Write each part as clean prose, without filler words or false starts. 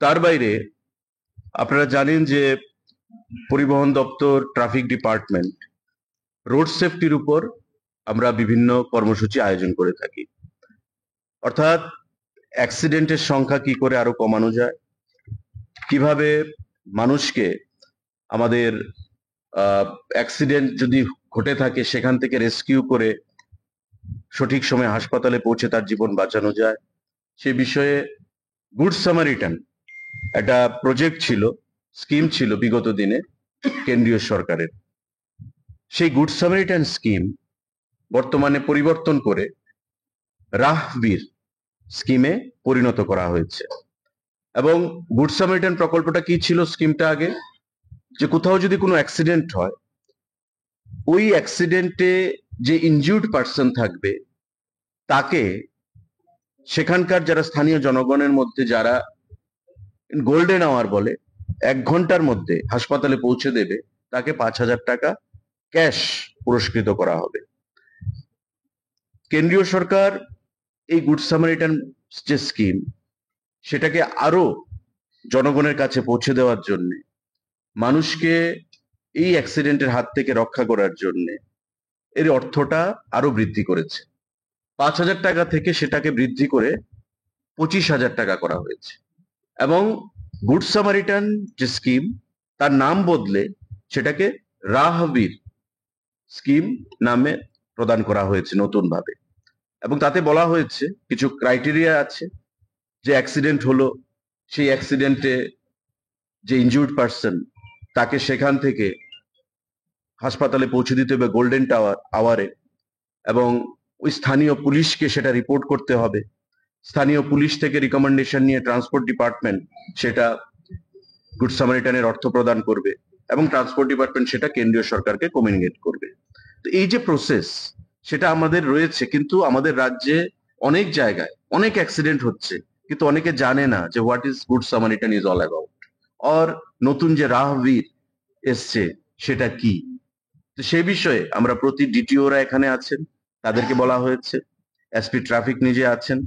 তার বাইরে আপনারা জানেন যে পরিবহন দপ্তর, ট্রাফিক ডিপার্টমেন্ট রোড সেফটির উপর আমরা বিভিন্ন কর্মসূচি আয়োজন করে থাকি। অর্থাৎ অ্যাক্সিডেন্টের সংখ্যা কি করে আরো কমানো যায়, কিভাবে মানুষকে আমাদের অ্যাক্সিডেন্ট যদি ঘটে থাকে সেখান থেকে রেস্কিউ করে সঠিক সময়ে হাসপাতালে পৌঁছে তার জীবন বাঁচানো যায়, সে বিষয়ে গুড সামারিটান একটা প্রজেক্ট ছিল, স্কিম ছিল বিগত দিনে কেন্দ্রীয় সরকারের। সেই গুড সামারিটান স্কিম বর্তমানে পরিবর্তন করে রাহবীর স্কিমে পরিণত করা হয়েছে। এবং গুড সামারিটান প্রকল্পটা কি ছিল স্কিমটা আগে, যে কোথাও যদি কোনো অ্যাক্সিডেন্ট হয়, ওই অ্যাক্সিডেন্টে যে ইনজিউর্ড পার্সন থাকবে তাকে সেখানকার যারা স্থানীয় জনগণের মধ্যে যারা গোল্ডেন আওয়ার বলে 1 ঘন্টার মধ্যে হাসপাতালে পৌঁছে দেবে, তাকে 5,000 টাকা ক্যাশ পুরস্কৃত করা হবে। কেন্দ্রীয় সরকার এই গুড সামারিটান যে স্কিম, সেটাকে আরো জনগণের কাছে পৌঁছে দেওয়ার জন্য, মানুষকে এই অ্যাক্সিডেন্টের হাত থেকে রক্ষা করার জন্য এর অর্থটা আরো বৃদ্ধি করেছে। 5,000 টাকা থেকে সেটাকে বৃদ্ধি করে 25,000 টাকা করা হয়েছে। এবং গুড সামারিটান যে স্কিম, তার নাম বদলে সেটাকে রাহবীর স্কিম নামে প্রদান করা হয়েছে নতুন ভাবে। এবং তাতে বলা হয়েছে কিছু ক্রাইটেরিয়া আছে, যে অ্যাক্সিডেন্ট হলো, সেই অ্যাক্সিডেন্টে যে ইনজুর্ড পার্সন তাকে সেখান থেকে হাসপাতালে পৌঁছে দিতে হবে গোল্ডেন আওয়ারে, এবং ওই স্থানীয় পুলিশকে সেটা রিপোর্ট করতে হবে। স্থানীয় পুলিশ থেকে রিকমেন্ডেশন নিয়ে ট্রান্সপোর্ট ডিপার্টমেন্ট সেটা গুড সামারিটানের অর্থ প্রদান করবে, এবং ট্রান্সপোর্ট ডিপার্টমেন্ট সেটা কেন্দ্রীয় সরকারকে কমিউনিকেট করবে। তো এই যে প্রসেস, সেটা আমাদের রয়েছে, কিন্তু আমাদের রাজ্যে অনেক জায়গায় অনেক অ্যাক্সিডেন্ট হচ্ছে, কিন্তু অনেকে জানে না যে what is good Samaritan is all about, আর নতুন যে রাহবীর এসছে সেটা কি। তো সেই বিষয়ে আমরা প্রতি ডিটিওরা এখানে আছেন, তাদেরকে বলা হয়েছে, এসপি ট্রাফিক নিজে আছেন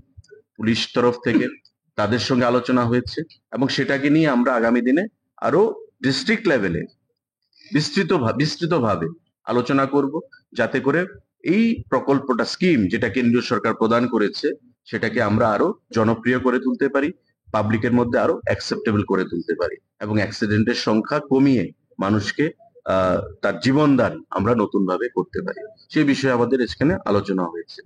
পুলিশ তরফ থেকে, তাদের সঙ্গে আলোচনা হয়েছে, এবং সেটাকে নিয়ে আমরা আগামী দিনে আরো ডিস্ট্রিক্ট লেভেলে বিস্তৃতভাবে আলোচনা করব, যাতে করে এই প্রকল্পটা, স্কিম যেটা কেন্দ্রীয় সরকার প্রদান করেছে, সেটাকে আমরা আরো জনপ্রিয় করে তুলতে পারি, পাবলিকের মধ্যে আরো অ্যাকসেপ্টেবল করে তুলতে পারি, এবং অ্যাক্সিডেন্টের সংখ্যা কমিয়ে মানুষকে তার জীবনদান আমরা নতুন ভাবে করতে পারি। সেই বিষয়ে আমাদের এখানে আলোচনা হয়েছে।